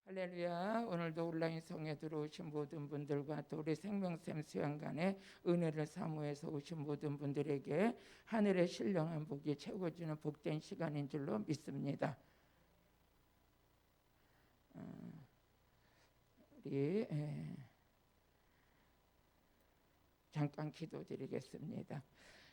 할렐루야. 오늘도 온라인 성에 들어오신 모든 분들과 또 우리 생명샘 수양관에 은혜를 사모해서 오신 모든 분들에게 하늘의 신령한 복이 채워 주는 복된 시간인 줄로 믿습니다. 우리 잠깐 기도드리겠습니다.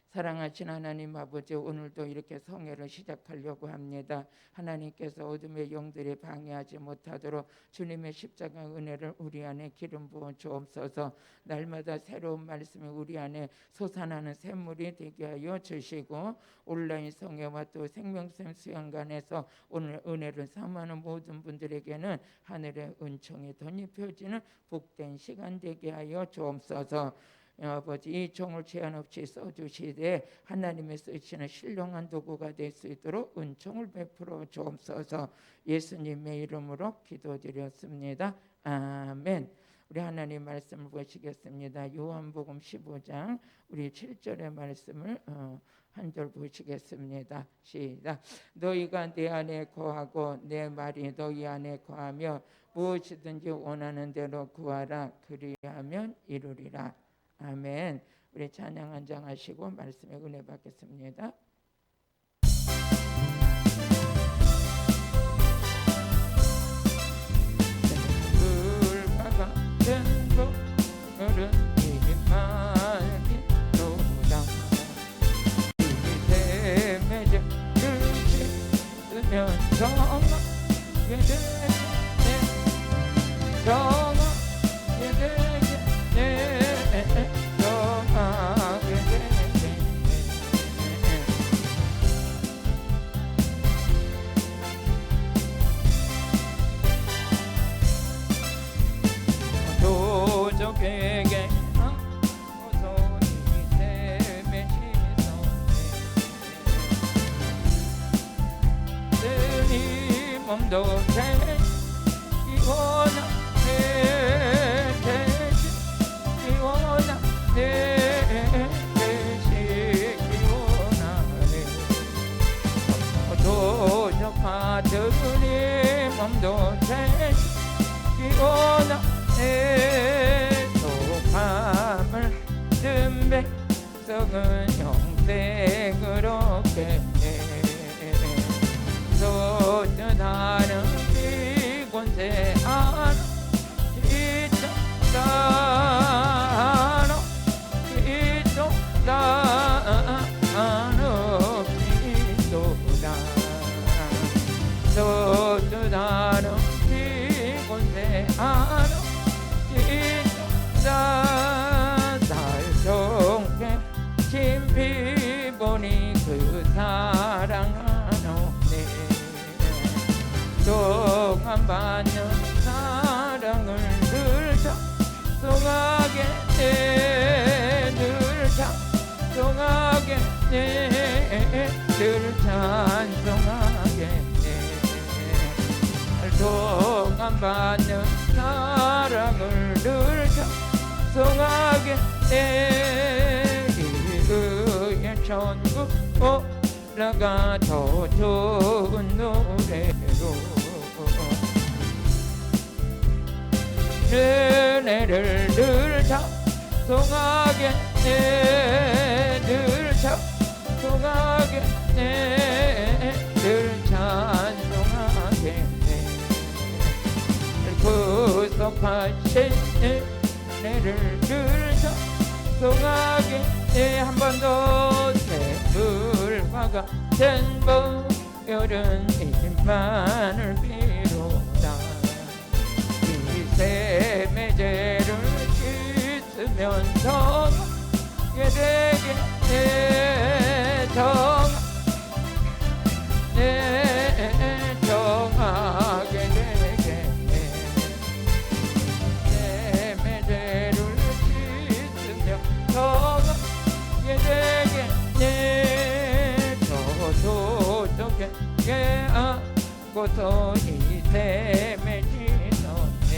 사랑하신 하나님 아버지, 오늘도 이렇게 성회를 시작하려고 합니다. 하나님께서 어둠의 영들이 방해하지 못하도록 주님의 십자가 은혜를 우리 안에 기름 부어 주옵소서. 날마다 새로운 말씀이 우리 안에 솟아나는 샘물이 되게 하여 주시고, 온라인 성회와 또 생명샘 수양관에서 오늘 은혜를 사모하는 모든 분들에게는 하늘의 은총이 덧입혀지는 복된 시간 되게 하여 주옵소서. 아버지, 이 종을 제한 없이 써주시되 하나님의 쓰시는 신령한 도구가 될 수 있도록 은총을 베풀어 주옵소서. 예수님의 이름으로 기도드렸습니다. 아멘. 우리 하나님 말씀을 보시겠습니다. 요한복음 15장 우리 7절의 말씀을 한 절 보시겠습니다. 시작. 너희가 내 안에 거하고 내 말이 너희 안에 거하며 무엇이든지 원하는 대로 구하라. 그리하면 이루리라. 아멘. 우리 찬양 한 장 하시고 말씀에 은혜 받겠습니다. 불과 같은 푸른 이말기로다 이샘의 죄를 씻으면 정하게 되겠네. 정하게 되겠네. 도적에게 소리 샘의 시선에 이 몸도 도적파들이 몸도 기원하네. 독함을 든 백성은 영생으로 깨네. 소뜻하는 이 권세 안에 소뜻하는 이곳에 안어 진짜 달성해 진피 보니 그 사랑하노네. 동안받는 사랑을 늘 찬송하게 늘 찬송하게 늘 찬송하게 동안받는 사랑을 늘 찬송하게 의의 천국 올라가 더 좋은 노래로 은혜를 늘 찬송하게 늘 찬송하게 늘 찬송하게 구속하신 은혜를 늘 찬송하게 한 번 더 새물과 같은 보혈은 이만을 비로다. 이 샘의 죄를 씻으면 정하게 되겠네. 정하게 되겠네. 샘의 죄를 씻으면 정하게 되겠네. 도적에게 안고서 이 샘의 시선에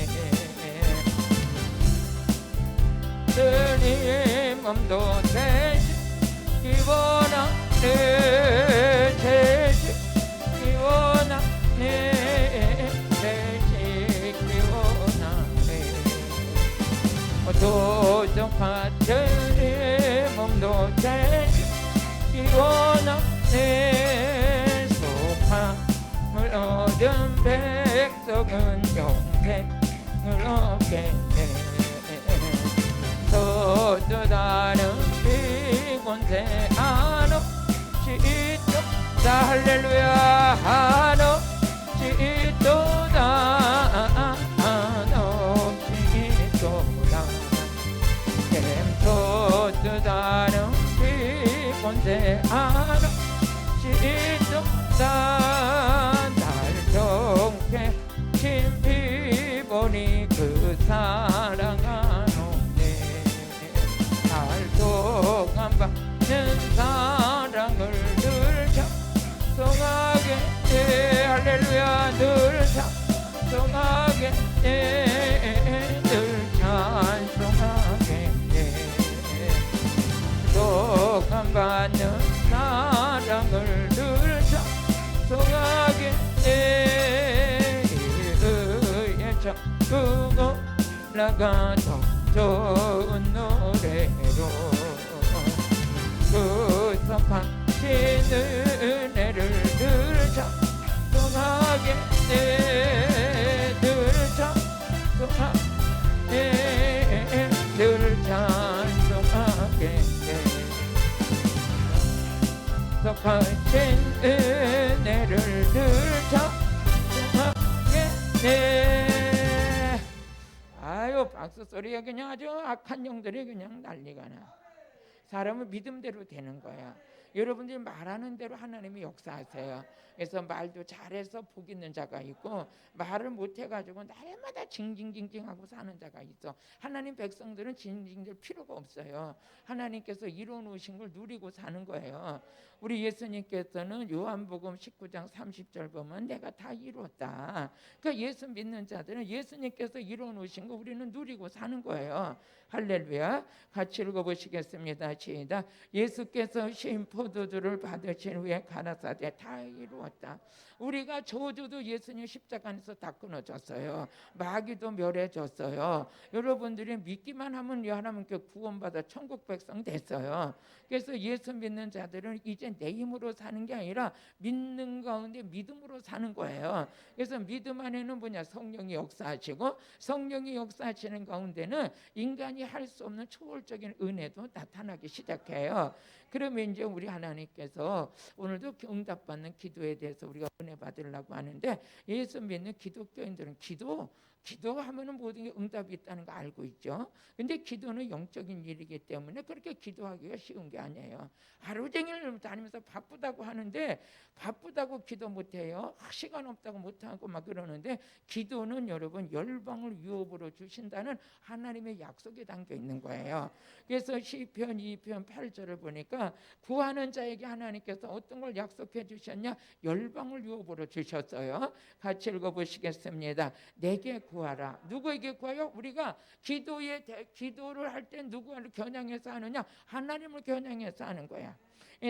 주님 몸도 되시기 원하네. 되시기 원하네. 되시기 원함에 속함을 얻은 백성은 영생을 얻겠네. 서두다는 비곤세 한없이 또다 할렐루야 한없이 또다 한없이 또다 샘솟다는 비곤세 한없이 또다 달성해 진 피보니 그 사랑하노 동안 받는 사랑을 늘 찬송하게 할렐루야 늘 찬송하게 늘 찬송하게 동안 받는 사랑을 늘 찬송하게 의에 자꾸고 나가서 좋은 노래로 구속하신 은혜를 늘 찬송하게 늘 찬송하게 늘 찬송하게 구속하신 은혜를 늘 찬송하게. 아유 박수 소리가 그냥 아주 악한 영들이 그냥 난리가 나. 사람은 믿음대로 되는 거야. 여러분들이 말하는 대로 하나님이 역사하세요. 그래서 말도 잘해서 복 있는 자가 있고 말을 못해가지고 날마다 징징징징하고 사는 자가 있어. 하나님 백성들은 징징될 필요가 없어요. 하나님께서 이루어 놓으신 걸 누리고 사는 거예요. 우리 예수님께서는 요한복음 19장 30절 보면 내가 다 이루었다. 그러니까 예수 믿는 자들은 예수님께서 이루어 놓으신 거 우리는 누리고 사는 거예요. 할렐루야. 같이 읽어보시겠습니다. 시작. 예수께서 신 포도주를 받으신 후에 가라사대 다 이루었다. 우리가 저주도 예수님 십자가 안에서 다 끊어졌어요. 마귀도 멸해졌어요. 여러분들이 믿기만 하면 하나님께 구원받아 천국 백성 됐어요. 그래서 예수 믿는 자들은 이제 내 힘으로 사는 게 아니라 믿는 가운데 믿음으로 사는 거예요. 그래서 믿음 안에는 뭐냐? 성령이 역사하시고 성령이 역사하시는 가운데는 인간이 할 수 없는 초월적인 은혜도 나타나기 시작해요. 그러면 이제 우리 하나님께서 오늘도 응답받는 기도에 대해서 우리가 은혜 받으려고 하는데 예수 믿는 기독교인들은 기도하면은 모든 게 응답이 있다는 거 알고 있죠. 근데 기도는 영적인 일이기 때문에 그렇게 기도하기가 쉬운 게 아니에요. 하루 종일 다니면서 바쁘다고 하는데 바쁘다고 기도 못해요. 시간 없다고 못하고 막 그러는데 기도는 여러분 열방을 유업으로 주신다는 하나님의 약속이 담겨 있는 거예요. 그래서 시편 2편 8절을 보니까 구하는 자에게 하나님께서 어떤 걸 약속해 주셨냐? 열방을 유업으로 주셨어요. 같이 읽어보시겠습니다. 내게 구하라. 누구에게 구하요? 우리가 기도를 할 때 누구를 겨냥해서 하느냐? 하나님을 겨냥해서 하는 거야.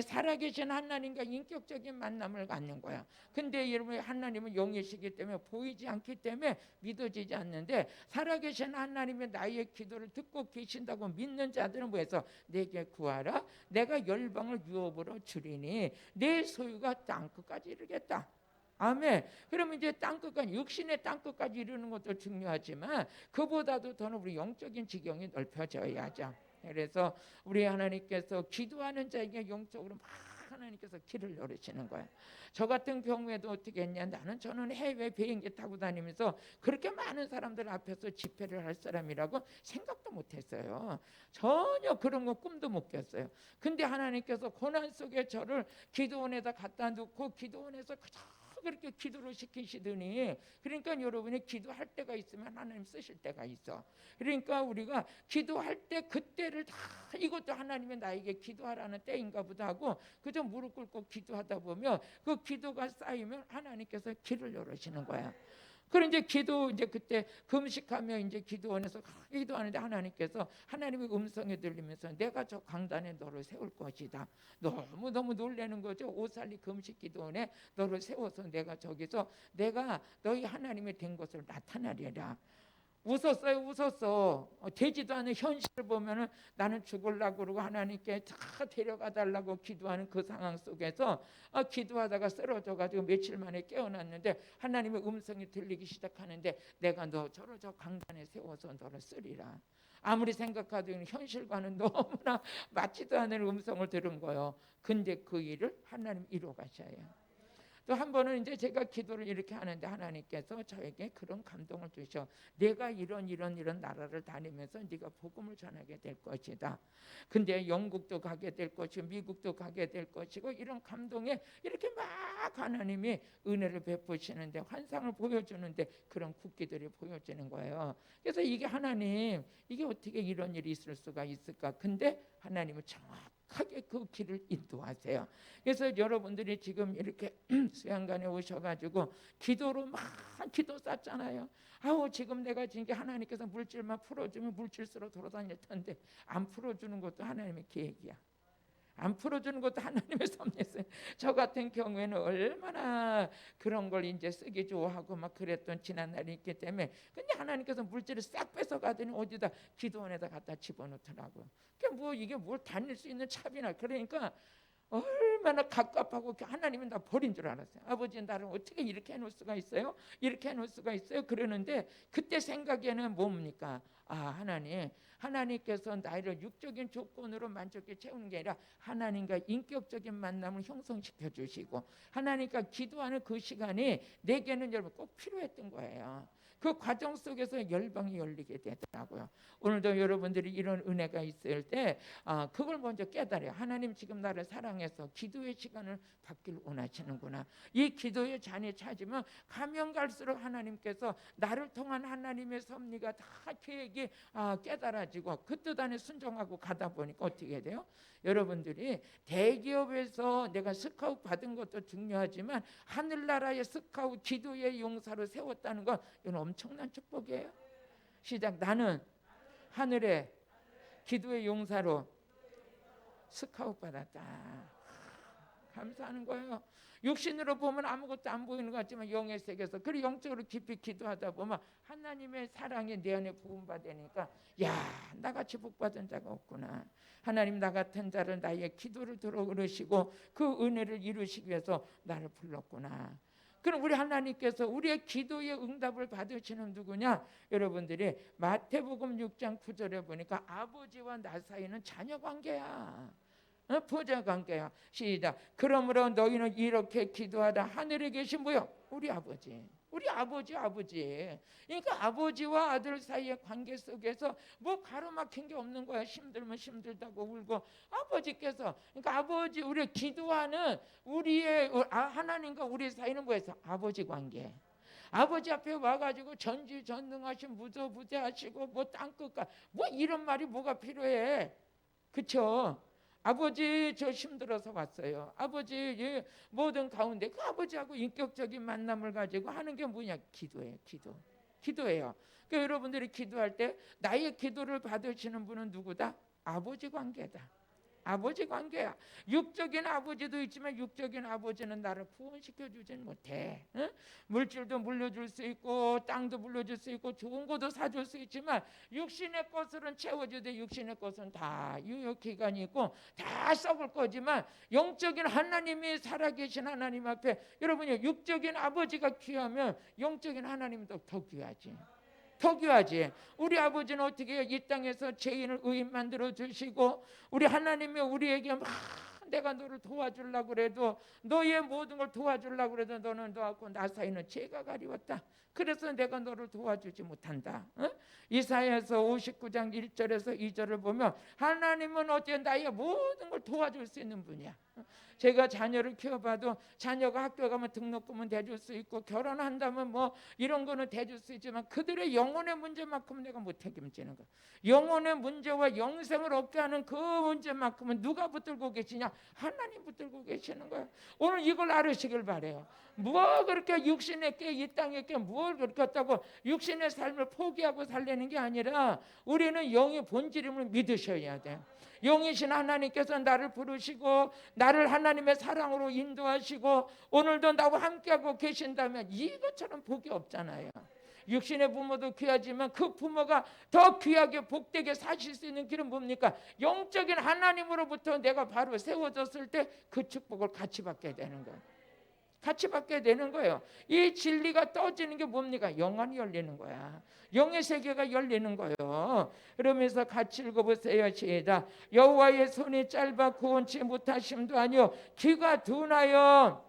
살아계신 하나님과 인격적인 만남을 갖는 거야. 근데 여러분 하나님은 영이시기 때문에 보이지 않기 때문에 믿어지지 않는데 살아계신 하나님의 나의 기도를 듣고 계신다고 믿는 자들은 뭐해서 내게 구하라. 내가 열방을 유업으로 주리니 내 소유가 땅끝까지 이르겠다. 아멘. 그러면 이제 땅끝까지 육신의 땅끝까지 이르는 것도 중요하지만 그보다도 더는 우리 영적인 지경이 넓혀져야죠. 그래서 우리 하나님께서 기도하는 자에게 영적으로 막 하나님께서 길을 열으시는 거예요. 저 같은 경우에도 어떻게 했냐? 저는 해외 비행기 타고 다니면서 그렇게 많은 사람들 앞에서 집회를 할 사람이라고 생각도 못했어요. 전혀 그런 거 꿈도 못 꿨어요. 근데 하나님께서 고난 속에 저를 기도원에다 갖다 놓고 기도원에서 그렇게 기도를 시키시더니 그러니까 여러분이 기도할 때가 있으면 하나님 쓰실 때가 있어. 그러니까 우리가 기도할 때 그때를 다 이것도 하나님의 나에게 기도하라는 때인가 보다 하고 그저 무릎 꿇고 기도하다 보면 그 기도가 쌓이면 하나님께서 길을 열으시는 거야. 그럼 이제 그때 금식하며 이제 기도원에서 기도하는데 하나님께서 하나님의 음성이 들리면서 내가 저 강단에 너를 세울 것이다. 너무 놀라는 거죠. 오살리 금식 기도원에 너를 세워서 내가 저기서 내가 너희 하나님이 된 것을 나타내리라. 웃었어요. 웃었어. 되지도 않은 현실을 보면은 나는 죽으려고 그러고 하나님께 다 데려가 달라고 기도하는 그 상황 속에서 기도하다가 쓰러져 가지고 며칠 만에 깨어났는데 하나님의 음성이 들리기 시작하는데 내가 너 저 강단에 세워서 너를 쓰리라. 아무리 생각해도 현실과는 너무나 맞지도 않는 음성을 들은 거예요. 근데 그 일을 하나님 이루어 가셔요. 또 한 번은 이제 제가 기도를 이렇게 하는데 하나님께서 저에게 그런 감동을 주셔. 내가 이런 나라를 다니면서 네가 복음을 전하게 될 것이다. 근데 영국도 가게 될 것이고 미국도 가게 될 것이고 이런 감동에 이렇게 막 하나님이 은혜를 베푸시는데 환상을 보여주는데 그런 국기들이 보여지는 거예요. 그래서 이게 하나님 이게 어떻게 이런 일이 있을 수가 있을까? 근데 하나님은 정확하게 그 길을 인도하세요. 그래서 여러분들이 지금 이렇게 수양관에 오셔가지고 기도로 막 기도 쌌잖아요. 아우 지금 내가 진짜 하나님께서 물질만 풀어주면 물질수로 돌아다닐 텐데 안 풀어주는 것도 하나님의 계획이야. 안 풀어주는 것도 하나님의 섭리였어요. 저 같은 경우에는 얼마나 그런 걸 이제 쓰기 좋아하고 막 그랬던 지난 날이 있기 때문에 근데 하나님께서 물질을 싹 뺏어가더니 어디다 기도원에다 갖다 집어넣더라고요. 그러니까 뭐 이게 뭘 다닐 수 있는 차비나 그러니까 얼마나 갑갑하고 하나님은 나 버린 줄 알았어요. 아버지 나를 어떻게 이렇게 해놓을 수가 있어요? 이렇게 해놓을 수가 있어요? 그러는데 그때 생각에는 뭡니까? 하나님께서 나를 육적인 조건으로 만족해 채우는 게 아니라 하나님과 인격적인 만남을 형성시켜 주시고 하나님과 기도하는 그 시간이 내게는 여러분 꼭 필요했던 거예요. 그 과정 속에서 열방이 열리게 되더라고요. 오늘도 여러분들이 이런 은혜가 있을 때 그걸 먼저 깨달아요. 하나님 지금 나를 사랑해서 기도의 시간을 받기를 원하시는구나. 이 기도의 잔이 차지면 가면 갈수록 하나님께서 나를 통한 하나님의 섭리가 다 계획이 깨달아지고 그 뜻 안에 순종하고 가다 보니까 어떻게 돼요? 여러분들이 대기업에서 내가 스카웃 받은 것도 중요하지만 하늘나라의 스카웃 기도의 용사로 세웠다는 건 이건 엄청난 축복이에요. 시작. 나는 하늘의 기도의 용사로 스카웃 받았다. 감사하는 거예요. 육신으로 보면 아무것도 안 보이는 것 같지만 영의 세계에서 그리고 영적으로 깊이 기도하다 보면 하나님의 사랑이 내 안에 부음받으니까 야 나같이 복받은 자가 없구나. 하나님 나 같은 자를 나의 기도를 들어 그러시고 그 은혜를 이루시기 위해서 나를 불렀구나. 그럼 우리 하나님께서 우리의 기도의 응답을 받으시는 누구냐? 여러분들이 마태복음 6장 9절에 보니까 아버지와 나 사이는 자녀 관계야. 부자 관계야. 시작. 그러므로 너희는 이렇게 기도하다 하늘에 계신 뭐요? 우리 아버지. 그러니까 아버지와 아들 사이의 관계 속에서 뭐 가로막힌 게 없는 거야. 힘들면 힘들다고 울고 아버지께서 그러니까 아버지 우리 기도하는 우리의 하나님과 우리 사이는 뭐였어? 아버지 관계. 아버지 앞에 와가지고 전지전능하신 무소부재하시고 뭐 땅끝과 뭐 이런 말이 뭐가 필요해? 그쵸? 아버지 저 힘들어서 왔어요. 아버지 모든 가운데 그 아버지하고 인격적인 만남을 가지고 하는 게 뭐냐? 기도예요. 기도예요. 그러니까 여러분들이 기도할 때 나의 기도를 받으시는 분은 누구다? 아버지 관계다. 아버지 관계야. 육적인 아버지도 있지만 육적인 아버지는 나를 구원시켜 주진 못해. 응? 물질도 물려줄 수 있고 땅도 물려줄 수 있고 좋은 것도 사줄 수 있지만 육신의 것으로는 채워주되 육신의 것은 다 유효기간이 있고 다 썩을 거지만 영적인 하나님이 살아계신 하나님 앞에 여러분이 육적인 아버지가 귀하면 영적인 하나님도 더 귀하지. 더 귀하지. 우리 아버지는 어떻게 이 땅에서 죄인을 의인 만들어 주시고 우리 하나님이 우리에게 막 내가 너를 도와주려고 그래도 너의 모든 걸 도와주려고 그래도 너는 너하고 나 사이는 죄가 가리웠다. 그래서 내가 너를 도와주지 못한다. 이사야서 59장 1절에서 2절을 보면 하나님은 어째 나의 모든 걸 도와줄 수 있는 분이야. 제가 자녀를 키워봐도 자녀가 학교 가면 등록금은 대줄 수 있고 결혼한다면 뭐 이런 거는 대줄 수 있지만 그들의 영혼의 문제만큼은 내가 못 책임지는 거야. 영혼의 문제와 영생을 얻게 하는 그 문제만큼은 누가 붙들고 계시냐? 하나님 붙들고 계시는 거야. 오늘 이걸 알으시길 바래요. 뭐 그렇게 육신에 이 땅에 뭘 그렇게 했다고 육신의 삶을 포기하고 살려는 게 아니라 우리는 영의 본질임을 믿으셔야 돼. 영이신 하나님께서 나를 부르시고 나를 하나님의 사랑으로 인도하시고 오늘도 나와 함께하고 계신다면 이것처럼 복이 없잖아요. 육신의 부모도 귀하지만 그 부모가 더 귀하게 복되게 사실 수 있는 길은 뭡니까? 영적인 하나님으로부터 내가 바로 세워졌을 때 그 축복을 같이 받게 되는 거예요. 같이 받게 되는 거예요. 이 진리가 떠지는 게 뭡니까? 영안이 열리는 거야. 영의 세계가 열리는 거예요. 그러면서 같이 읽어보세요. 시작. 여호와의 손이 짧아 구원치 못하심도 아니요 귀가 둔하여.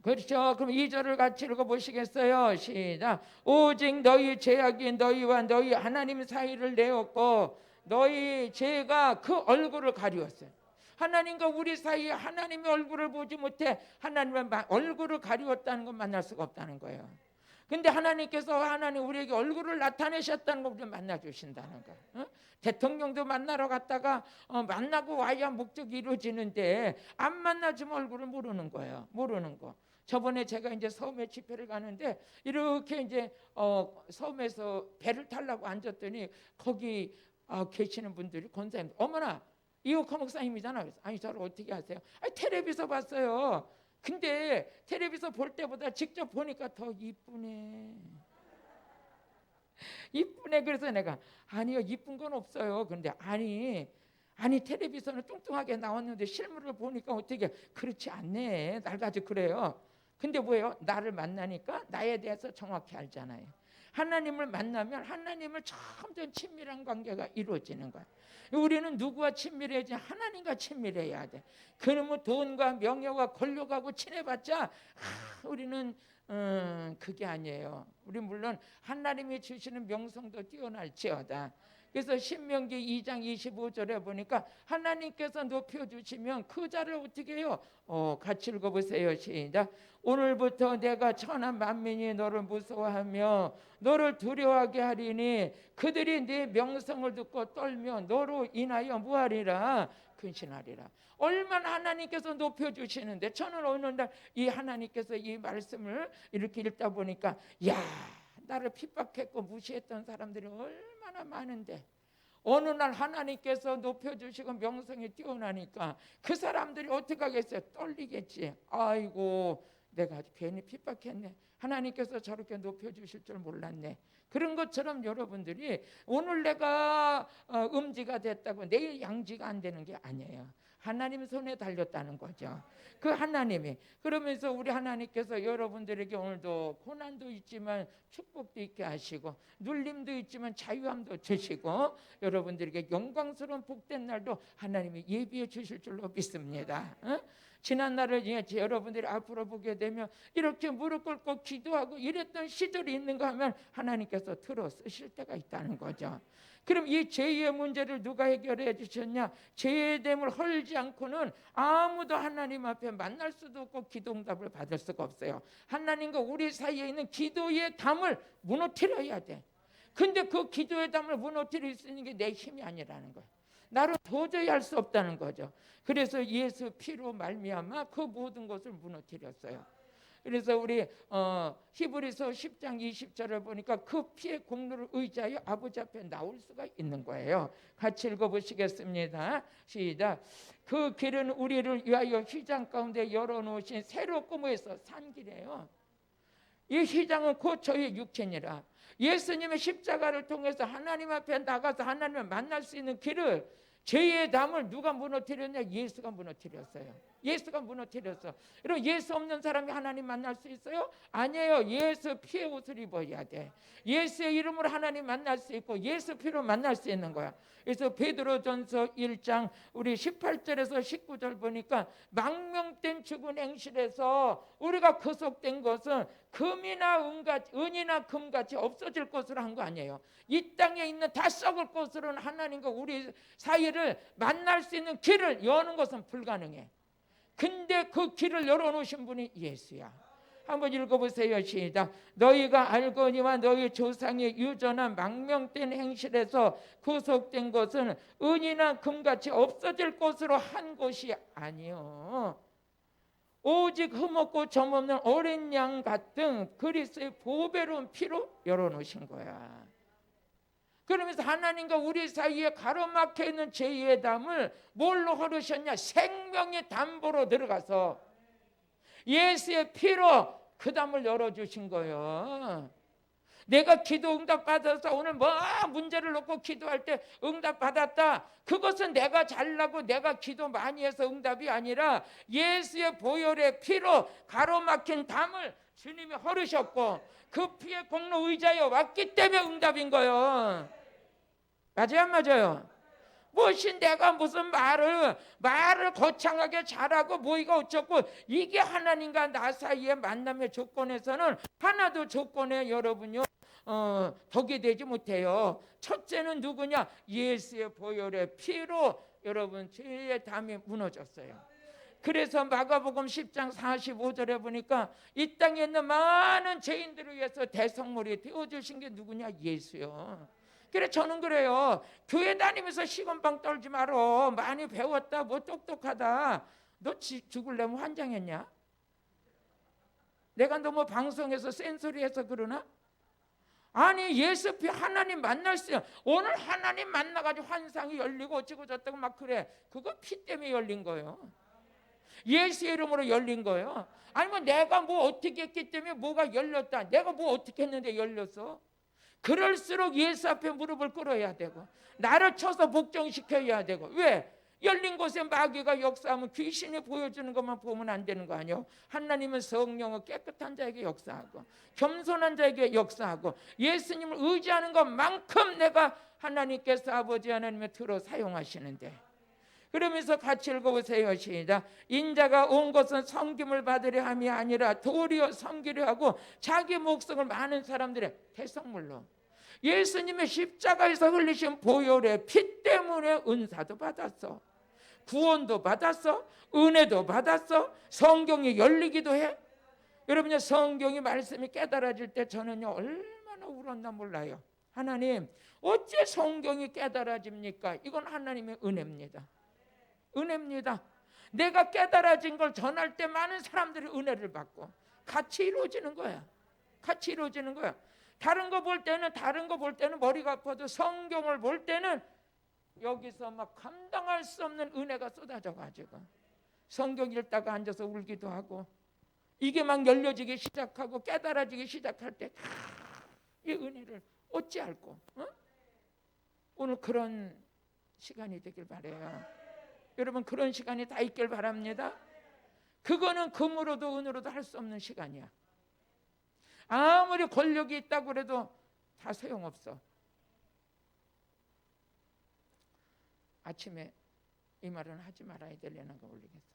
그렇죠. 그럼 2절을 같이 읽어보시겠어요? 시작. 오직 너희 죄악이 너희와 너희 하나님 사이를 내었고 너희 죄가 그 얼굴을 가리웠어요. 하나님과 우리 사이에 하나님의 얼굴을 보지 못해 하나님의 얼굴을 가리웠다는 건 만날 수가 없다는 거예요. 근데 하나님께서 우리에게 얼굴을 나타내셨다는 걸 우리 만나주신다는 거예요. 어? 대통령도 만나러 갔다가 만나고 와야 목적이 이루어지는데 안 만나주면 얼굴을 모르는 거예요. 모르는 거. 저번에 제가 이제 섬에 집회를 가는데 이렇게 이제 섬에서 배를 타려고 앉았더니 거기 계시는 분들이 권사님, 어머나 이호카 목사님이잖아요. 아니 저를 어떻게 아세요? 텔레비전 봤어요. 근데 텔레비전 볼 때보다 직접 보니까 더 이쁘네. 이쁘네. 그래서 내가 아니요 이쁜 건 없어요. 근데 아니 텔레비전은 뚱뚱하게 나왔는데 실물을 보니까 어떻게 그렇지 않네. 날 가지고 그래요. 근데 뭐예요? 나를 만나니까 나에 대해서 정확히 알잖아요. 하나님을 만나면 하나님을 점점 친밀한 관계가 이루어지는 거야. 우리는 누구와 친밀해야지? 하나님과 친밀해야 돼. 그러면 돈과 명예와 권력하고 친해봤자 우리는 그게 아니에요. 우리 물론 하나님이 주시는 명성도 뛰어날지어다. 그래서 신명기 2장 25절에 보니까 하나님께서 높여주시면 그 자를 어떻게 해요? 같이 읽어보세요. 시작. 오늘부터 내가 천한 만민이 너를 무서워하며 너를 두려워하게 하리니 그들이 네 명성을 듣고 떨며 너로 인하여 무하리라 근신하리라. 얼마나 하나님께서 높여주시는데 저는 어느 날 이 하나님께서 이 말씀을 이렇게 읽다 보니까 야 나를 핍박했고 무시했던 사람들이 얼마나 많은데 어느 날 하나님께서 높여주시고 명성이 뛰어나니까 그 사람들이 어떻게 하겠어요? 떨리겠지. 아이고 내가 괜히 핍박했네. 하나님께서 저렇게 높여주실 줄 몰랐네. 그런 것처럼 여러분들이 오늘 내가 음지가 됐다고 내일 양지가 안 되는 게 아니에요. 하나님 손에 달렸다는 거죠. 그 하나님이. 그러면서 우리 하나님께서 여러분들에게 오늘도 고난도 있지만 축복도 있게 하시고 눌림도 있지만 자유함도 주시고 여러분들에게 영광스러운 복된 날도 하나님이 예비해 주실 줄로 믿습니다. 지난 날을 여러분들이 앞으로 보게 되면 이렇게 무릎 꿇고 기도하고 이랬던 시절이 있는가 하면 하나님께서 들어 쓰실 때가 있다는 거죠. 그럼 이 죄의 문제를 누가 해결해 주셨냐? 죄의 됨을 헐지 않고는 아무도 하나님 앞에 만날 수도 없고 기도응답을 받을 수가 없어요. 하나님과 우리 사이에 있는 기도의 담을 무너뜨려야 돼. 근데 그 기도의 담을 무너뜨릴 수 있는 게 내 힘이 아니라는 거예요. 나로 도저히 할 수 없다는 거죠. 그래서 예수 피로 말미암아 그 모든 것을 무너뜨렸어요. 그래서 우리 히브리서 10장 20절을 보니까 그 피의 공로를 의지하여 아버지 앞에 나올 수가 있는 거예요. 같이 읽어보시겠습니다. 시작. 그 길은 우리를 위하여 휘장 가운데 열어놓으신 새로 꾸며서 산 길이에요. 이 휘장은 곧 저의 육체니라. 예수님의 십자가를 통해서 하나님 앞에 나가서 하나님을 만날 수 있는 길을 죄의 담을 누가 무너뜨렸냐? 예수가 무너뜨렸어요. 예수가 무너뜨렸어. 여러분 예수 없는 사람이 하나님 만날 수 있어요? 아니에요. 예수 피의 옷을 입어야 돼. 예수의 이름으로 하나님 만날 수 있고 예수 피로 만날 수 있는 거야. 그래서 베드로전서 1장 우리 18절에서 19절 보니까 망명된 죽은 행실에서 우리가 구속된 것은 금이나 은이나 금같이 없어질 것으로 한 거 아니에요. 이 땅에 있는 다 썩을 것으로는 하나님과 우리 사이를 만날 수 있는 길을 여는 것은 불가능해. 근데 그 길을 열어놓으신 분이 예수야. 한번 읽어보세요. 시작. 너희가 알거니와 너희 조상의 유전한 망명된 행실에서 구속된 것은 은이나 금같이 없어질 것으로 한 것이 아니요 오직 흠없고 점없는 어린 양 같은 그리스도의 보배로운 피로 열어놓으신 거야. 그러면서 하나님과 우리 사이에 가로막혀 있는 죄의 담을 뭘로 헐으셨냐? 생명의 담보로 들어가서 예수의 피로 그 담을 열어주신 거예요. 내가 기도 응답 받아서 오늘 뭐 문제를 놓고 기도할 때 응답 받았다. 그것은 내가 잘나고 내가 기도 많이 해서 응답이 아니라 예수의 보혈의 피로 가로막힌 담을 주님이 헐으셨고 그 피의 공로 의자에 왔기 때문에 응답인 거예요. 맞아요, 안 맞아요? 무엇이 내가 무슨 말을 거창하게 잘하고 뭐이가 어쩌고, 이게 하나님과 나 사이의 만남의 조건에서는 하나도 조건에 여러분요 덕이 되지 못해요. 첫째는 누구냐? 예수의 보혈의 피로 여러분 죄의 담이 무너졌어요. 그래서 마가복음 10장 45절에 보니까 이 땅에 있는 많은 죄인들을 위해서 대성물이 되어주신 게 누구냐? 예수요. 그래 저는 그래요. 교회 다니면서 시건방 떨지 말어. 많이 배웠다, 뭐 똑똑하다. 너 죽을래면 환장했냐? 내가 너무 방송에서 센소리해서 그러나? 아니 예수 피 하나님 만날 수, 오늘 하나님 만나가지고 환상이 열리고 어쩌고 저쩌고 막 그래. 그거 피 때문에 열린 거예요. 예수의 이름으로 열린 거예요. 아니면 내가 뭐 어떻게 했기 때문에 뭐가 열렸다. 내가 뭐 어떻게 했는데 열렸어? 그럴수록 예수 앞에 무릎을 꿇어야 되고 나를 쳐서 복종시켜야 되고. 왜? 열린 곳에 마귀가 역사하면 귀신이 보여주는 것만 보면 안 되는 거 아니에요? 하나님은 성령을 깨끗한 자에게 역사하고 겸손한 자에게 역사하고 예수님을 의지하는 것만큼 내가 하나님께서 아버지 하나님의 틀어 사용하시는데, 그러면서 같이 읽어보세요. 시작. 인자가 온 것은 섬김을 받으려 함이 아니라 도리어 섬기려 하고 자기 목숨을 많은 사람들의 대성물로, 예수님의 십자가에서 흘리신 보혈의 피 때문에 은사도 받았어, 구원도 받았어, 은혜도 받았어, 성경이 열리기도 해. 여러분요, 성경이 말씀이 깨달아질 때 저는요 얼마나 울었나 몰라요. 하나님 어째 성경이 깨달아집니까? 이건 하나님의 은혜입니다. 은혜입니다. 내가 깨달아진 걸 전할 때 많은 사람들이 은혜를 받고 같이 이루어지는 거야. 같이 이루어지는 거야. 다른 거 볼 때는 머리가 아파도 성경을 볼 때는 여기서 막 감당할 수 없는 은혜가 쏟아져 가지고 성경 읽다가 앉아서 울기도 하고, 이게 막 열려지기 시작하고 깨달아지기 시작할 때 이 은혜를 어찌 알고, 오늘 그런 시간이 되길 바라요. 여러분 그런 시간이 다 있길 바랍니다. 그거는 금으로도 은으로도 할 수 없는 시간이야. 아무리 권력이 있다고 그래도 다 소용없어. 아침에 이 말은 하지 말아야 되려는 거 올리겠어.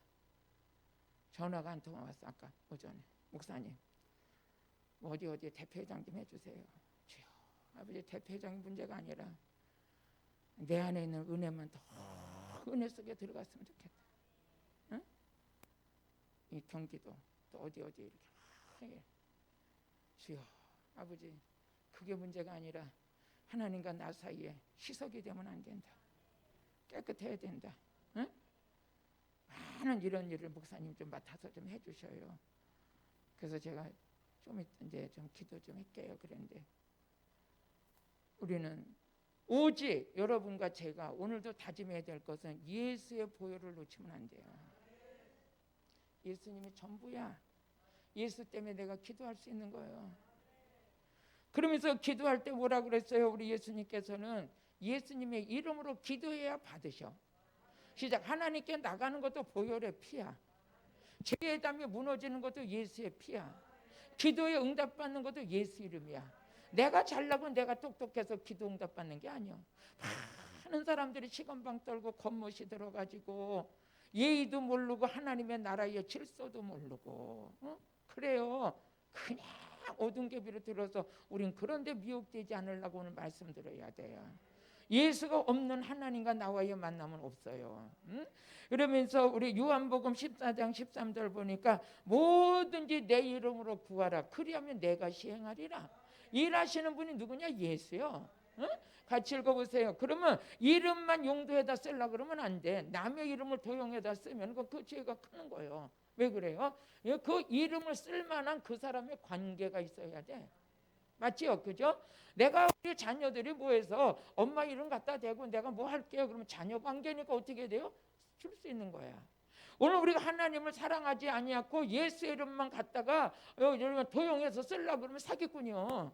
전화가 한 통 왔어. 아까 오전에. 목사님 어디 대표회장 좀 해주세요. 주여, 아버지 대표회장이 문제가 아니라 내 안에 있는 은혜만 더 은혜 속에 들어갔으면 좋겠다. 응? 이 경기도 또 어디 이렇게 해. 주여, 아버지 그게 문제가 아니라 하나님과 나 사이에 시석이 되면 안 된다. 깨끗해야 된다. 응? 많은 이런 일을 목사님 좀 맡아서 좀 해주셔요. 그래서 제가 좀 이제 좀 기도 좀 할게요. 그런데 우리는 오직 여러분과 제가 오늘도 다짐해야 될 것은 예수의 보혈을 놓치면 안 돼요. 예수님이 전부야. 예수 때문에 내가 기도할 수 있는 거예요. 그러면서 기도할 때 뭐라 그랬어요? 우리 예수님께서는 예수님의 이름으로 기도해야 받으셔. 시작. 하나님께 나가는 것도 보혈의 피야. 죄의 담이 무너지는 것도 예수의 피야. 기도에 응답받는 것도 예수 이름이야. 내가 잘나고 내가 똑똑해서 기도 응답받는 게 아니야. 많은 사람들이 시건방 떨고 겉멋이 들어가지고 예의도 모르고 하나님의 나라의 질서도 모르고, 그래요. 그냥 오등개비를 들어서 우린 그런데 미혹되지 않으려고 오늘 말씀드려야 돼요. 예수가 없는 하나님과 나와의 만남은 없어요. 그러면서 우리 요한복음 14장 13절 보니까 뭐든지 내 이름으로 구하라. 그리하면 내가 시행하리라. 일하시는 분이 누구냐? 예수요. 같이 읽어보세요. 그러면 이름만 용도에다 쓰려고 그러면 안 돼. 남의 이름을 도용에다 쓰면 그 죄가 크는 거예요. 왜 그래요? 그 이름을 쓸만한 그 사람의 관계가 있어야 돼. 맞지요? 그죠? 내가 우리 자녀들이 뭐해서 엄마 이름 갖다 대고 내가 뭐 할게요. 그러면 자녀 관계니까 어떻게 돼요? 줄 수 있는 거야. 오늘 우리가 하나님을 사랑하지 아니하고 예수 이름만 갖다가 도용해서 쓰려고 그러면 사기꾼이요.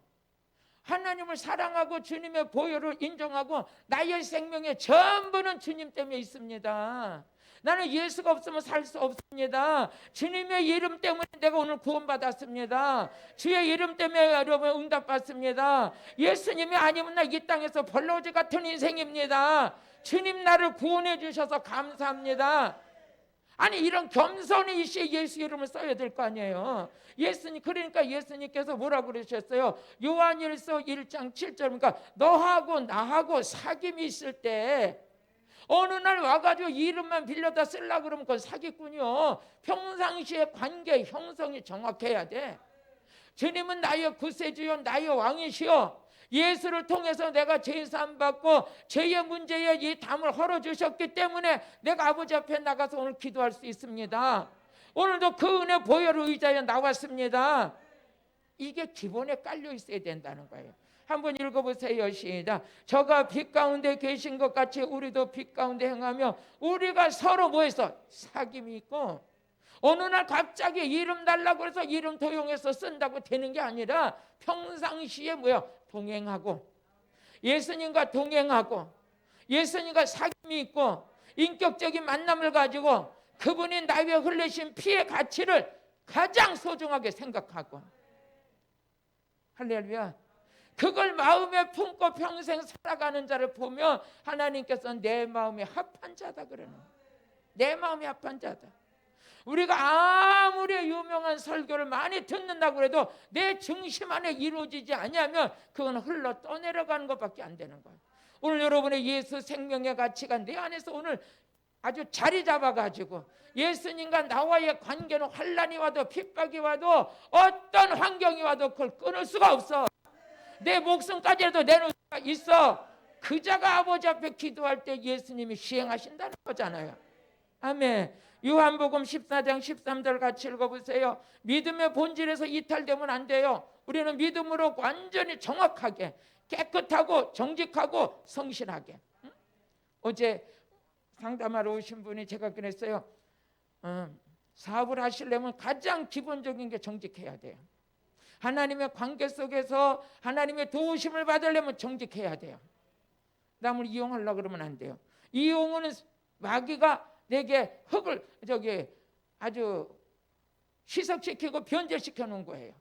하나님을 사랑하고 주님의 보혈을 인정하고 나의 생명의 전부는 주님 때문에 있습니다. 나는 예수가 없으면 살 수 없습니다. 주님의 이름 때문에 내가 오늘 구원받았습니다. 주의 이름 때문에 여러분 응답받습니다. 예수님이 아니면 나 이 땅에서 벌러지 같은 인생입니다. 주님 나를 구원해 주셔서 감사합니다. 아니 이런 겸손의 이시에 예수 이름을 써야 될 거 아니에요. 예수님, 그러니까 예수님께서 뭐라고 그러셨어요? 요한일서 1장 7절, 그러니까 너하고 나하고 사귐이 있을 때 어느 날 와가지고 이름만 빌려다 쓰려고 그러면 그건 사기꾼이요. 평상시에 관계 형성이 정확해야 돼. 주님은 나의 구세주요 나의 왕이시여, 예수를 통해서 내가 죄사함 받고 죄의 문제에 이 담을 헐어주셨기 때문에 내가 아버지 앞에 나가서 오늘 기도할 수 있습니다. 오늘도 그 은혜 보혈을 의지하여 나왔습니다. 이게 기본에 깔려 있어야 된다는 거예요. 한번 읽어보세요. 시작. 저가 빛 가운데 계신 것 같이 우리도 빛 가운데 행하며 우리가 서로 뭐해서 사귐이 있고, 어느 날 갑자기 이름 달라고 해서 이름 도용해서 쓴다고 되는 게 아니라 평상시에 뭐야 동행하고 예수님과 동행하고 예수님과 사귐이 있고 인격적인 만남을 가지고 그분이 나에 흘리신 피의 가치를 가장 소중하게 생각하고, 할렐루야, 그걸 마음에 품고 평생 살아가는 자를 보면 하나님께서는 내 마음이 합한 자다 그러는 거예요. 내 마음이 합한 자다. 우리가 아무리 유명한 설교를 많이 듣는다고 해도 내 중심 안에 이루어지지 않으면 그건 흘러 떠내려가는 것밖에 안 되는 거예요. 오늘 여러분의 예수 생명의 가치가 내 안에서 오늘 아주 자리 잡아가지고 예수님과 나와의 관계는 환난이 와도 핍박이 와도 어떤 환경이 와도 그걸 끊을 수가 없어. 내 목숨까지라도 내놓을 수가 있어. 그 자가 아버지 앞에 기도할 때 예수님이 시행하신다는 거잖아요. 아멘. 요한복음 14장 13절 같이 읽어보세요. 믿음의 본질에서 이탈되면 안 돼요. 우리는 믿음으로 완전히 정확하게 깨끗하고 정직하고 성실하게. 어제 상담하러 오신 분이 제가 그랬어요. 사업을 하시려면 가장 기본적인 게 정직해야 돼요. 하나님의 관계 속에서 하나님의 도우심을 받으려면 정직해야 돼요. 남을 이용하려고 그러면 안 돼요. 이용은 마귀가 내게 흙을 아주 희석시키고 변절시켜 놓은 거예요.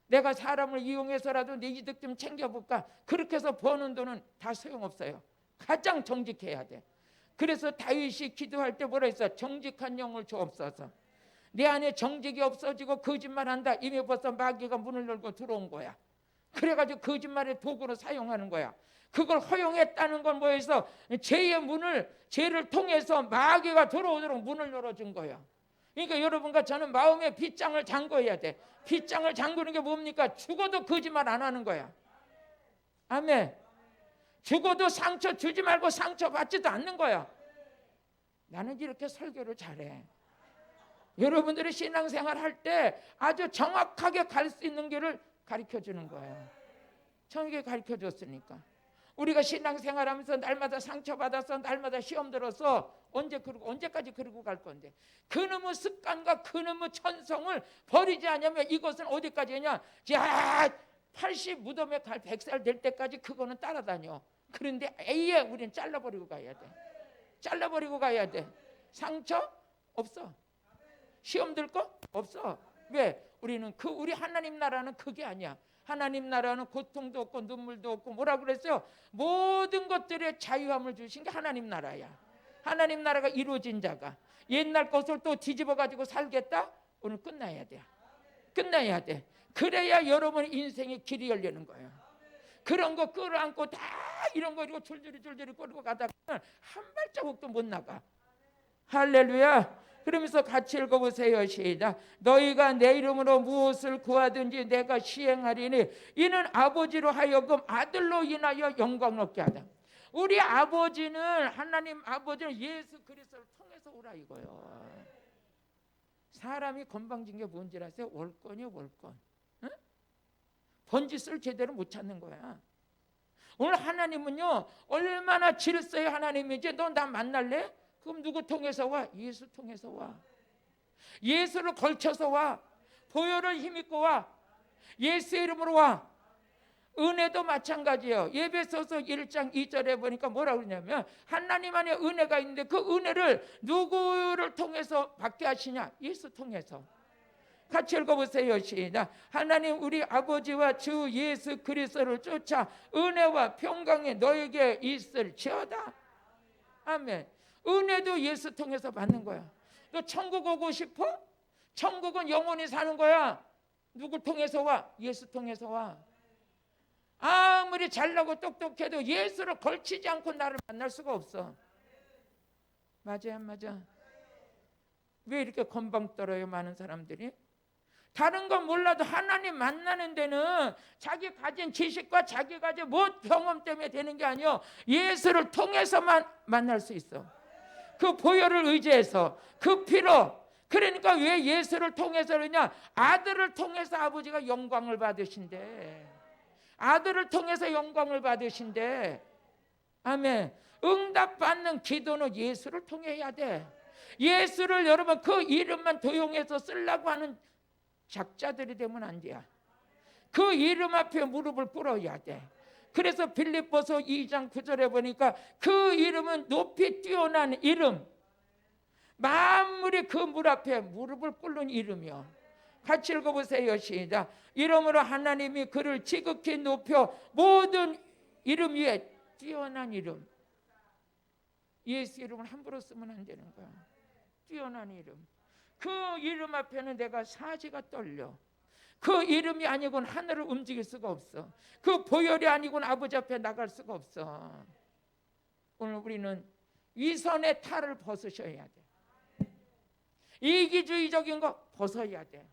내가 사람을 이용해서라도 내 이득 좀 챙겨볼까, 그렇게 해서 버는 돈은 다 소용없어요. 가장 정직해야 돼. 그래서 다윗이 기도할 때 뭐라 했어? 정직한 영을 주옵소서. 내 안에 정직이 없어지고 거짓말한다. 이미 벌써 마귀가 문을 열고 들어온 거야. 그래가지고 거짓말의 도구로 사용하는 거야. 그걸 허용했다는 건 뭐해서 죄를 통해서 마귀가 들어오도록 문을 열어준 거야. 그러니까 여러분과 저는 마음의 빗장을 잠궈야 돼. 빗장을 잠그는 게 뭡니까? 죽어도 거짓말 안 하는 거야. 아멘. 죽어도 상처 주지 말고 상처 받지도 않는 거야. 나는 이렇게 설교를 잘해. 여러분들이 신앙생활 할 때 아주 정확하게 갈 수 있는 길을 가르쳐주는 거예요. 정확하게 가르쳐줬으니까. 우리가 신앙생활하면서 날마다 상처받아서 날마다 시험 들어서 언제까지 그러고 갈 건데, 그놈의 습관과 그놈의 천성을 버리지 않으면 이것은 어디까지냐? 80 무덤에 갈 100살 될 때까지 그거는 따라다녀. 그런데 아예 우리는 잘라버리고 가야 돼. 잘라버리고 가야 돼. 상처 없어. 시험 들 거 없어. 왜? 우리 하나님 나라는 그게 아니야. 하나님 나라는 고통도 없고 눈물도 없고 뭐라 그랬어요? 모든 것들의 자유함을 주신 게 하나님 나라야. 하나님 나라가 이루어진 자가 옛날 것을 또 뒤집어 가지고 살겠다? 오늘 끝나야 돼. 끝나야 돼. 그래야 여러분 인생의 길이 열리는 거예요. 그런 거 끌어안고 다 이런 거 이거 줄줄이 끌고 가다가 한 발자국도 못 나가. 할렐루야. 그러면서 같이 읽어보세요. 시작. 너희가 내 이름으로 무엇을 구하든지 내가 시행하리니 이는 아버지로 하여금 아들로 인하여 영광 얻게 하다. 우리 아버지는, 하나님 아버지는 예수 그리스도를 통해서 오라 이거요. 사람이 건방진 게 뭔지 아세요? 월권이요, 월권. 응? 번짓을 제대로 못 찾는 거야. 오늘 하나님은요, 얼마나 질서의 하나님인지. 너 나 만날래? 그럼 누구 통해서 와? 예수 통해서 와. 예수를 걸쳐서 와. 보혈을 힘입고 와. 예수의 이름으로 와. 은혜도 마찬가지예요. 에베소서 1장 2절에 보니까 뭐라고 그러냐면 하나님 안에 은혜가 있는데 그 은혜를 누구를 통해서 받게 하시냐? 예수 통해서. 같이 읽어보세요. 시작. 하나님 우리 아버지와 주 예수 그리스도를 쫓아 은혜와 평강이 너에게 있을지어다. 아멘. 은혜도 예수 통해서 받는 거야. 너 천국 오고 싶어? 천국은 영원히 사는 거야. 누굴 통해서 와? 예수 통해서 와. 아무리 잘나고 똑똑해도 예수를 걸치지 않고 나를 만날 수가 없어. 맞아요, 안 맞아? 왜 이렇게 건방 떨어요, 많은 사람들이? 다른 건 몰라도 하나님 만나는 데는 자기 가진 지식과 자기 가진 경험 때문에 되는 게 아니요, 예수를 통해서만 만날 수 있어. 그 보혈을 의지해서, 그 피로. 그러니까 왜 예수를 통해서 그러냐? 아들을 통해서 아버지가 영광을 받으신대. 아들을 통해서 영광을 받으신대. 아멘. 응답받는 기도는 예수를 통해 해야 돼. 예수를 여러분 그 이름만 도용해서 쓰려고 하는 작자들이 되면 안 돼요. 그 이름 앞에 무릎을 꿇어야 돼. 그래서 빌립보서 2장 9절에 보니까 그 이름은 높이 뛰어난 이름, 만물이 그 물 앞에 무릎을 꿇는 이름이요. 같이 읽어보세요. 시작. 이러므로 하나님이 그를 지극히 높여 모든 이름 위에 뛰어난 이름. 예수 이름을 함부로 쓰면 안 되는 거야. 뛰어난 이름. 그 이름 앞에는 내가 사지가 떨려. 그 이름이 아니고는 하늘을 움직일 수가 없어. 그 보혈이 아니고는 아버지 앞에 나갈 수가 없어. 오늘 우리는 위선의 탈을 벗으셔야 돼. 이기주의적인 거 벗어야 돼.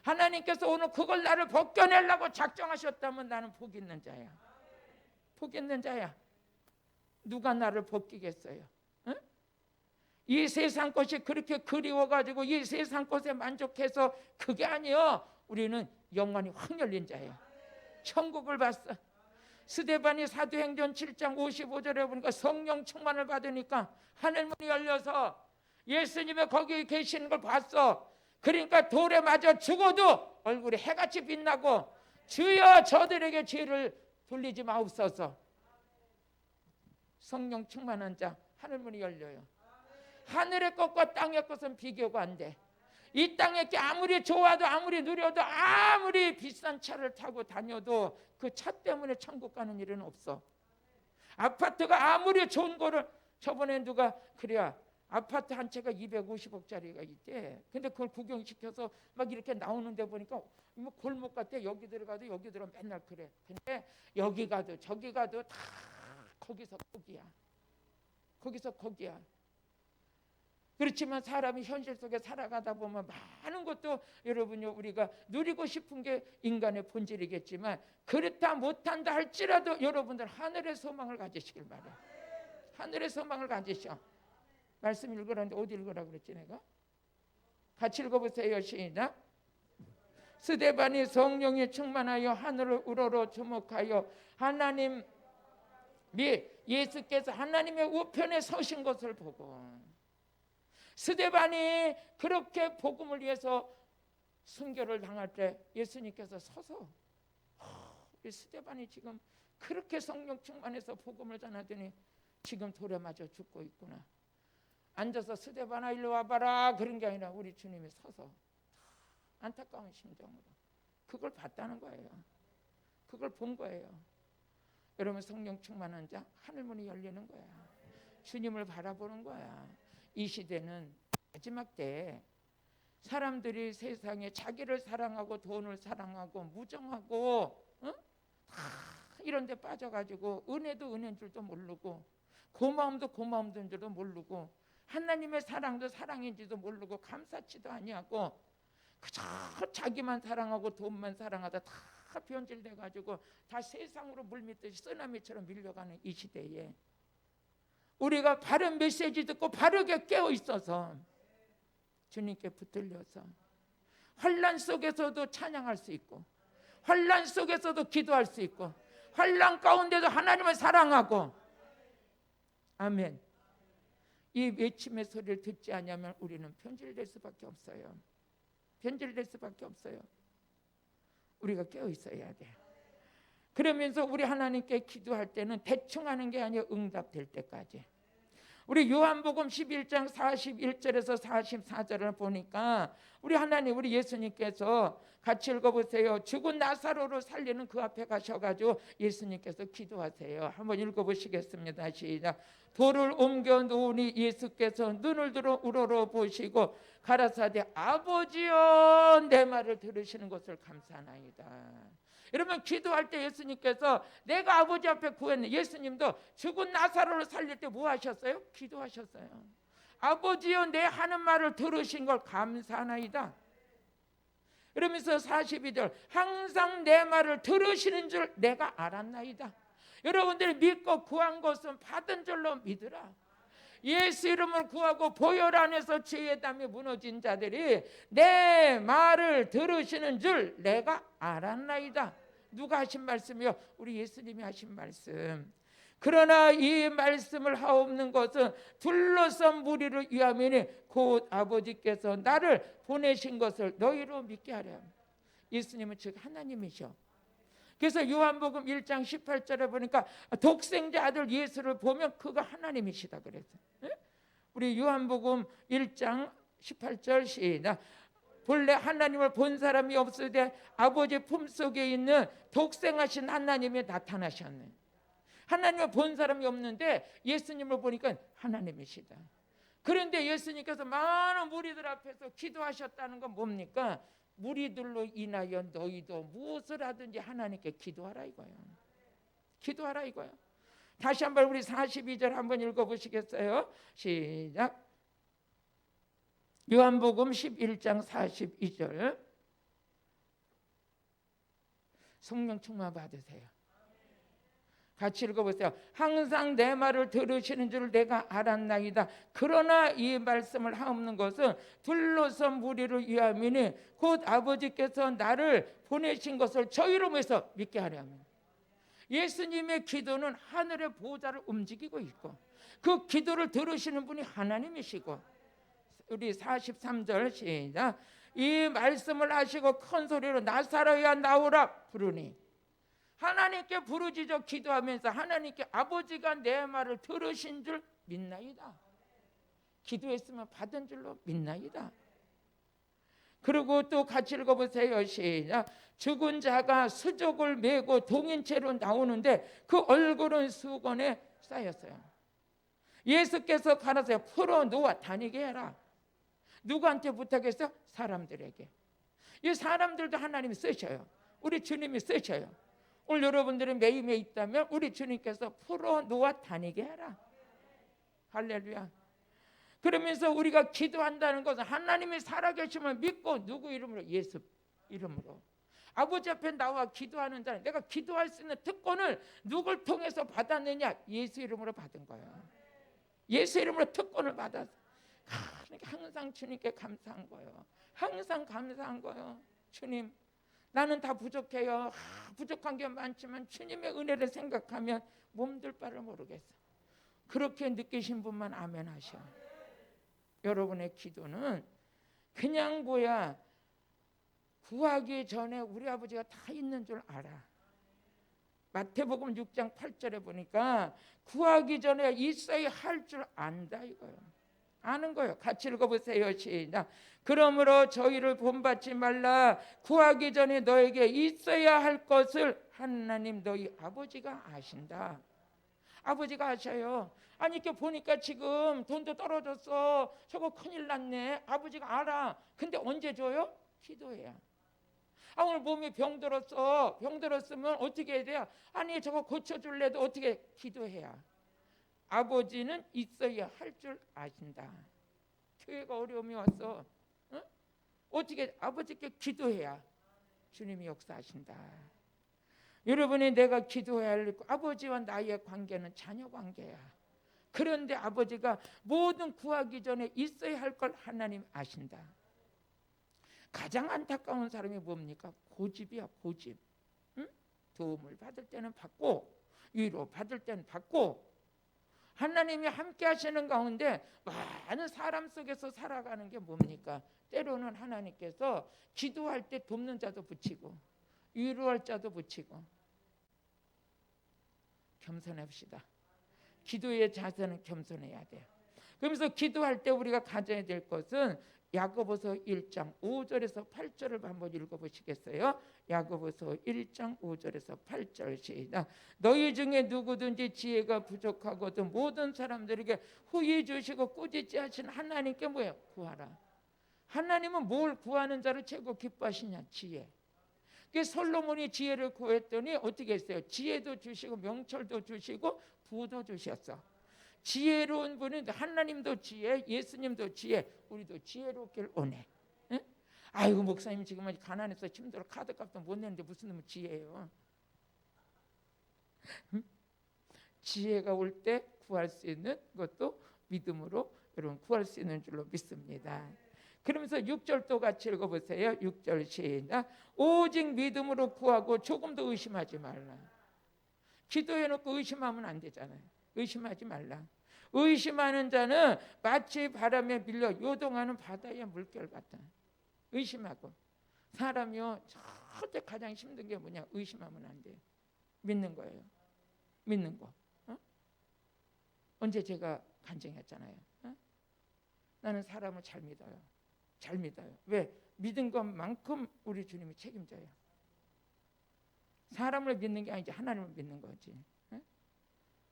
하나님께서 오늘 그걸 나를 벗겨내려고 작정하셨다면 나는 복 있는 자야. 복 있는 자야. 누가 나를 벗기겠어요? 응? 이 세상 것이 그렇게 그리워가지고 이 세상 것에 만족해서 그게 아니요. 우리는 영원히 확 열린 자예요. 천국을 봤어. 스데반이 사도행전 7장 55절에 보니까 성령 충만을 받으니까 하늘문이 열려서 예수님이 거기 계시는 걸 봤어. 그러니까 돌에 맞아 죽어도 얼굴이 해같이 빛나고 주여 저들에게 죄를 돌리지 마옵소서. 성령 충만한 자 하늘문이 열려요. 하늘의 것과 땅의 것은 비교가 안 돼. 이 땅의 게 아무리 좋아도 아무리 누려도 아무리 비싼 차를 타고 다녀도 그 차 때문에 천국 가는 일은 없어. 아파트가 아무리 좋은 거를 저번에 누가 그래야 아파트 한 채가 250억짜리가 있대. 근데 그걸 구경시켜서 막 이렇게 나오는데 보니까 뭐 골목 같아. 여기 들어가도 여기 들어 맨날 그래. 근데 여기 가도 저기 가도 다 거기서 거기야. 거기서 거기야. 그렇지만 사람이 현실 속에 살아가다 보면 많은 것도 여러분요 우리가 누리고 싶은 게 인간의 본질이겠지만 그렇다 못한다 할지라도 여러분들 하늘의 소망을 가지시길 바래. 하늘의 소망을 가지셔. 말씀 읽으라는데 어디 읽으라고 그랬지 내가? 같이 읽어보세요. 시작. 스데반이 성령에 충만하여 하늘을 우러러 주목하여 하나님이 예수께서 하나님의 우편에 서신 것을 보고 스데반이 그렇게 복음을 위해서 순교를 당할 때 예수님께서 서서 이 스데반이 지금 그렇게 성령 충만해서 복음을 전하더니 지금 돌에 맞아 죽고 있구나. 앉아서 스데반아 일로 와봐라 그런 게 아니라 우리 주님이 서서 안타까운 심정으로 그걸 봤다는 거예요. 그걸 본 거예요. 여러분 성령 충만한 자 하늘문이 열리는 거야. 주님을 바라보는 거야. 이 시대는 마지막 때에 사람들이 세상에 자기를 사랑하고 돈을 사랑하고 무정하고 다 이런 데 빠져가지고 은혜도 은혜인 줄도 모르고 고마움도 고마움인 줄도 모르고 하나님의 사랑도 사랑인지도 모르고 감사치도 아니하고 그저 자기만 사랑하고 돈만 사랑하다 다 변질돼가지고 다 세상으로 물밀듯이 쓰나미처럼 밀려가는 이 시대에 우리가 바른 메시지 듣고 바르게 깨어 있어서 주님께 붙들려서 환난 속에서도 찬양할 수 있고 환난 속에서도 기도할 수 있고 환난 가운데도 하나님을 사랑하고 아멘. 이 외침의 소리를 듣지 않으면 우리는 변질될 수밖에 없어요. 변질될 수밖에 없어요. 우리가 깨어 있어야 돼. 그러면서 우리 하나님께 기도할 때는 대충 하는 게 아니라 응답될 때까지. 우리 요한복음 11장 41절에서 44절을 보니까 우리 하나님, 우리 예수님께서 같이 읽어보세요. 죽은 나사로를 살리는 그 앞에 가셔가지고 예수님께서 기도하세요. 한번 읽어보시겠습니다. 시작. 돌을 옮겨 놓으니 예수께서 눈을 들어 우러러보시고 가라사대 아버지여 내 말을 들으시는 것을 감사하나이다. 여러분, 기도할 때 예수님께서 내가 아버지 앞에 구했네. 예수님도 죽은 나사로를 살릴 때 뭐 하셨어요? 기도하셨어요. 아버지여 내 하는 말을 들으신 걸 감사하나이다. 그러면서 42절 항상 내 말을 들으시는 줄 내가 알았나이다. 여러분들이 믿고 구한 것은 받은 줄로 믿으라. 예수 이름을 구하고 보혈 안에서 죄의 담이 무너진 자들이 내 말을 들으시는 줄 내가 알았나이다. 누가 하신 말씀이요? 우리 예수님이 하신 말씀. 그러나 이 말씀을 하옵는 것은 둘러선 무리를 위함이니 곧 아버지께서 나를 보내신 것을 너희로 믿게 하려. 예수님은 즉 하나님이셔. 그래서 요한복음 1장 18절에 보니까 독생자 아들 예수를 보면 그가 하나님이시다 그랬어요. 우리 요한복음 1장 18절 시작. 본래 하나님을 본 사람이 없으되 아버지 품속에 있는 독생하신 하나님이 나타나셨네. 하나님을 본 사람이 없는데 예수님을 보니까 하나님이시다. 그런데 예수님께서 많은 무리들 앞에서 기도하셨다는 건 뭡니까? 무리들로 인하여 너희도 무엇을 하든지 하나님께 기도하라 이거예요. 기도하라 이거예요. 다시 한번 우리 42절 한번 읽어보시겠어요? 시작. 요한복음 11장 42절. 성령 충만 받으세요. 같이 읽어보세요. 항상 내 말을 들으시는 줄 내가 알았나이다. 그러나 이 말씀을 하옵는 것은 둘러선 무리를 위함이니 곧 아버지께서 나를 보내신 것을 저희로 해서 믿게 하려 합니다. 예수님의 기도는 하늘의 보좌를 움직이고 있고 그 기도를 들으시는 분이 하나님이시고, 우리 43절 시작. 이 말씀을 하시고 큰 소리로 나사로야 나오라 부르니, 하나님께 부르짖어 기도하면서 하나님께 아버지가 내 말을 들으신 줄 믿나이다. 기도했으면 받은 줄로 믿나이다. 그리고 또 같이 읽어보세요. 시작. 죽은 자가 수족을 메고 동인체로 나오는데 그 얼굴은 수건에 쌓였어요. 예수께서 가라사대 풀어놓아 다니게 해라. 누구한테 부탁했어요? 사람들에게. 이 사람들도 하나님이 쓰셔요. 우리 주님이 쓰셔요. 오늘 여러분들이 매임에 있다면 우리 주님께서 풀어놓아 다니게 해라. 할렐루야. 그러면서 우리가 기도한다는 것은 하나님이 살아계심을 믿고 누구 이름으로? 예수 이름으로. 아버지 앞에 나와 기도하는 자는 내가 기도할 수 있는 특권을 누굴 통해서 받았느냐? 예수 이름으로 받은 거예요. 예수 이름으로 특권을 받았어. 항상 주님께 감사한 거예요. 항상 감사한 거예요. 주님, 나는 다 부족해요. 부족한 게 많지만 주님의 은혜를 생각하면 몸둘 바를 모르겠어. 그렇게 느끼신 분만 아멘 하셔. 여러분의 기도는 그냥 구하기 전에 우리 아버지가 다 있는 줄 알아. 마태복음 6장 8절에 보니까 구하기 전에 있어야 할 줄 안다 이거예요. 아는 거예요. 같이 읽어보세요. 시작. 그러므로 저희를 본받지 말라. 구하기 전에 너에게 있어야 할 것을 하나님 너희 아버지가 아신다. 아버지가 아셔요. 아니 이렇게 보니까 지금 돈도 떨어졌어. 저거 큰일 났네. 아버지가 알아. 근데 언제 줘요? 기도해야. 오늘 몸이 병들었어. 병들었으면 어떻게 해야 돼요? 아니 저거 고쳐줄래도 어떻게? 기도해야. 아버지는 있어야 할 줄 아신다. 교회가 어려움이 왔어. 응? 어떻게? 아버지께 기도해야 주님이 역사하신다. 여러분이 내가 기도해야 할 아버지와 나의 관계는 자녀 관계야. 그런데 아버지가 모든 구하기 전에 있어야 할 걸 하나님 아신다. 가장 안타까운 사람이 뭡니까? 고집이야, 고집. 응? 도움을 받을 때는 받고 위로 받을 때는 받고 하나님이 함께 하시는 가운데 많은 사람 속에서 살아가는 게 뭡니까? 때로는 하나님께서 기도할 때 돕는 자도 붙이고 위로할 자도 붙이고 겸손합시다. 기도의 자세는 겸손해야 돼요. 그러면서 기도할 때 우리가 가져야 될 것은 야고보서 1장 5절에서 8절을 한번 읽어보시겠어요? 야고보서 1장 5절에서 8절 시작. 너희 중에 누구든지 지혜가 부족하거든 모든 사람들에게 후히 주시고 꾸짖지 하신 하나님께 뭐예요? 구하라. 하나님은 뭘 구하는 자를 최고 기뻐하시냐? 지혜. 그래서 솔로몬이 지혜를 구했더니 어떻게 했어요? 지혜도 주시고 명철도 주시고 부도 주셨어. 지혜로운 분은 하나님도 지혜, 예수님도 지혜, 우리도 지혜롭길 원해. 응? 아이고 목사님 지금 가난해서 힘들어 카드값도 못 내는데 무슨 놈의 지혜예요? 응? 지혜가 올 때 구할 수 있는 것도 믿음으로 여러분 구할 수 있는 줄로 믿습니다. 그러면서 6절도 같이 읽어보세요. 6절 시작. 오직 믿음으로 구하고 조금도 의심하지 말라. 기도해놓고 의심하면 안 되잖아요. 의심하지 말라. 의심하는 자는 마치 바람에 밀려 요동하는 바다의 물결 같다. 의심하고 사람이요 절대 가장 힘든 게 뭐냐? 의심하면 안 돼요. 믿는 거예요. 믿는 거. 언제 제가 간증했잖아요. 나는 사람을 잘 믿어요. 잘 믿어요. 왜? 믿은 것만큼 우리 주님이 책임져요. 사람을 믿는 게 아니지 하나님을 믿는 거지.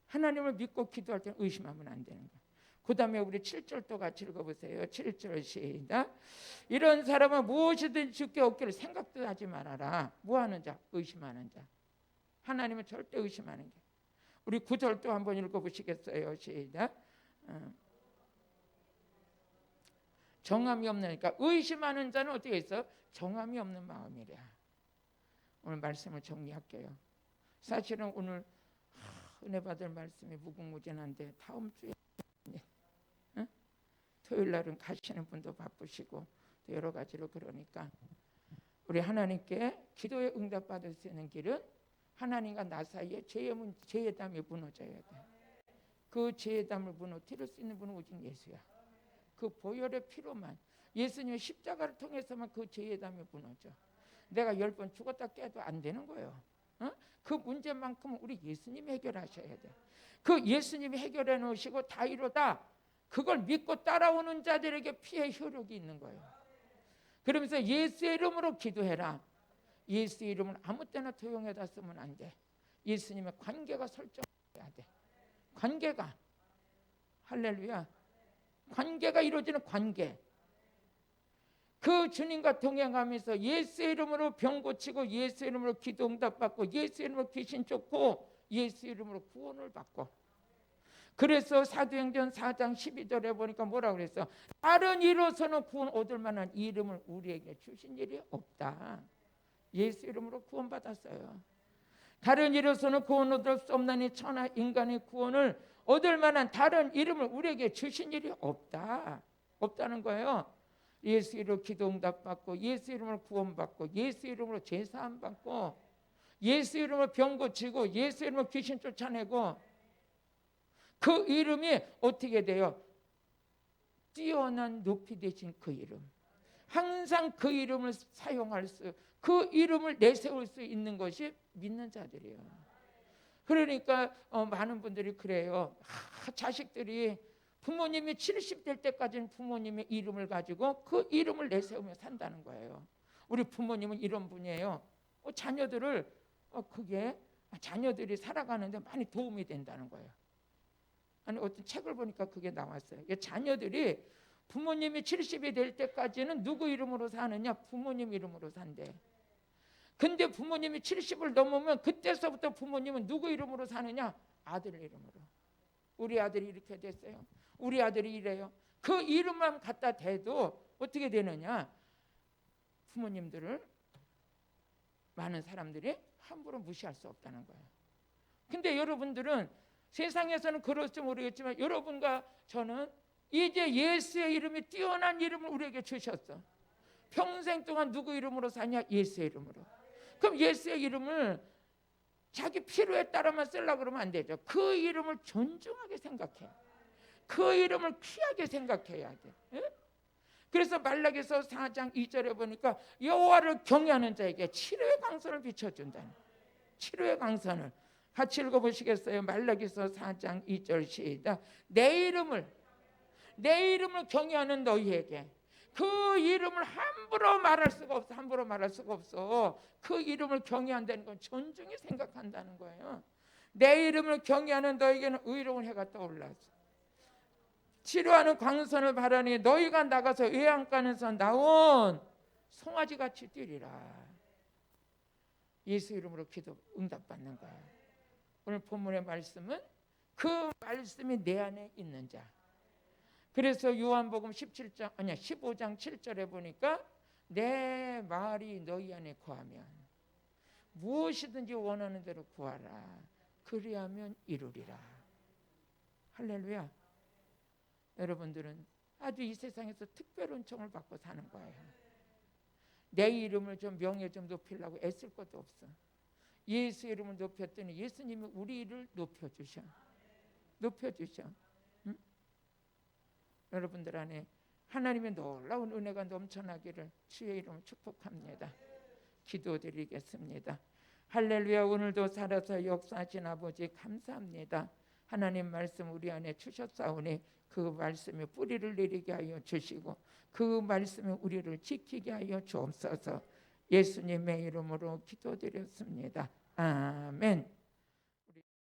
하나님을 믿고 기도할 때는 의심하면 안 되는 거예요. 그 다음에 우리 7절도 같이 읽어보세요. 7절 시작. 이런 사람은 무엇이든 주께 얻기를 생각도 하지 말아라. 뭐하는 자? 의심하는 자. 하나님은 절대 의심하는 게. 우리 9절도 한번 읽어보시겠어요? 시작. 정함이 없으니까 의심하는 자는 어떻게 있어? 정함이 없는 마음이래. 오늘 말씀을 정리할게요. 사실은 오늘 은혜 받을 말씀이 무궁무진한데 다음 주에 토요일 날은 가시는 분도 바쁘시고 또 여러 가지로 그러니까 우리 하나님께 기도에 응답받을 수 있는 길은 하나님과 나 사이에 죄의담이 무너져야 돼. 그 죄의담을 무너뜨릴 수 있는 분은 오직 예수야. 그 보혈의 피로만 예수님의 십자가를 통해서만 그 죄의담이 무너져. 내가 10번 죽었다 깨도 안 되는 거예요. 그 문제만큼은 우리 예수님이 해결하셔야 돼. 그 예수님이 해결해 놓으시고 다 이루다 그걸 믿고 따라오는 자들에게 피해 효력이 있는 거예요. 그러면서 예수의 이름으로 기도해라. 예수의 이름을 아무 때나 도용해다 쓰면 안 돼. 예수님의 관계가 설정돼야 돼. 관계가 할렐루야. 관계가 이루어지는 관계. 그 주님과 동행하면서 예수의 이름으로 병 고치고 예수의 이름으로 기도 응답받고 예수의 이름으로 귀신 쫓고 예수의 이름으로 구원을 받고. 그래서 사도행전 4장 12절에 보니까 뭐라고 그랬어? 다른 이로서는 구원 얻을 만한 이름을 우리에게 주신 일이 없다. 예수 이름으로 구원받았어요. 다른 이로서는 구원 얻을 수 없나니 천하 인간의 구원을 얻을 만한 다른 이름을 우리에게 주신 일이 없다. 없다는 거예요. 예수 이름으로 기도 응답받고 예수 이름으로 구원받고 예수 이름으로 제사함 받고 예수 이름으로 병 고치고 예수 이름으로 귀신 쫓아내고 그 이름이 어떻게 돼요? 뛰어난 높이 되신 그 이름. 항상 그 이름을 사용할 수, 그 이름을 내세울 수 있는 것이 믿는 자들이에요. 그러니까 많은 분들이 그래요. 자식들이 부모님이 70 될 때까지는 부모님의 이름을 가지고 그 이름을 내세우며 산다는 거예요. 우리 부모님은 이런 분이에요. 자녀들을 그게 자녀들이 살아가는데 많이 도움이 된다는 거예요. 아니 어떤 책을 보니까 그게 나왔어요. 자녀들이 부모님이 70이 될 때까지는 누구 이름으로 사느냐? 부모님 이름으로 산대. 근데 부모님이 70을 넘으면 그때서부터 부모님은 누구 이름으로 사느냐? 아들 이름으로. 우리 아들이 이렇게 됐어요. 우리 아들이 이래요. 그 이름만 갖다 대도 어떻게 되느냐? 부모님들을 많은 사람들이 함부로 무시할 수 없다는 거예요. 근데 여러분들은 세상에서는 그럴지 모르겠지만 여러분과 저는 이제 예수의 이름이 뛰어난 이름을 우리에게 주셨어. 평생 동안 누구 이름으로 사냐? 예수의 이름으로. 그럼 예수의 이름을 자기 필요에 따라만 쓰려고 그러면 안 되죠. 그 이름을 존중하게 생각해. 그 이름을 귀하게 생각해야 돼. 예? 그래서 말라기서 4장 2절에 보니까 여호와를 경외하는 자에게 치료의 광선을 비춰준다는. 치료의 광선을. 같이 읽어보시겠어요? 말라기서 4장 2절 시작. 내 이름을 경외하는 너희에게 그 이름을 함부로 말할 수가 없어. 함부로 말할 수가 없어. 그 이름을 경외한다는 건 존중히 생각한다는 거예요. 내 이름을 경외하는 너희에게는 의로운 해가 떠올랐어. 치료하는 광선을 바라니 너희가 나가서 외양간에서 나온 송아지같이 뛰리라. 예수 이름으로 기도 응답받는 거야. 오늘 본문의 말씀은 그 말씀이 내 안에 있는 자. 그래서 요한복음 15장 7절에 보니까 내 말이 너희 안에 거하면 무엇이든지 원하는 대로 구하라. 그리하면 이루리라. 할렐루야. 여러분들은 아주 이 세상에서 특별한 은총을 받고 사는 거예요. 내 이름을 좀 명예 좀 높이려고 애쓸 것도 없어. 예수 이름을 높였더니 예수님이 우리를 높여주셔. 응? 여러분들 안에 하나님의 놀라운 은혜가 넘쳐나기를 주의 이름으로 축복합니다. 기도드리겠습니다. 할렐루야. 오늘도 살아서 역사하신 아버지 감사합니다. 하나님 말씀 우리 안에 주셨사오니 그 말씀이 뿌리를 내리게 하여 주시고 그 말씀이 우리를 지키게 하여 주옵소서. 예수님의 이름으로 기도드렸습니다. 아멘.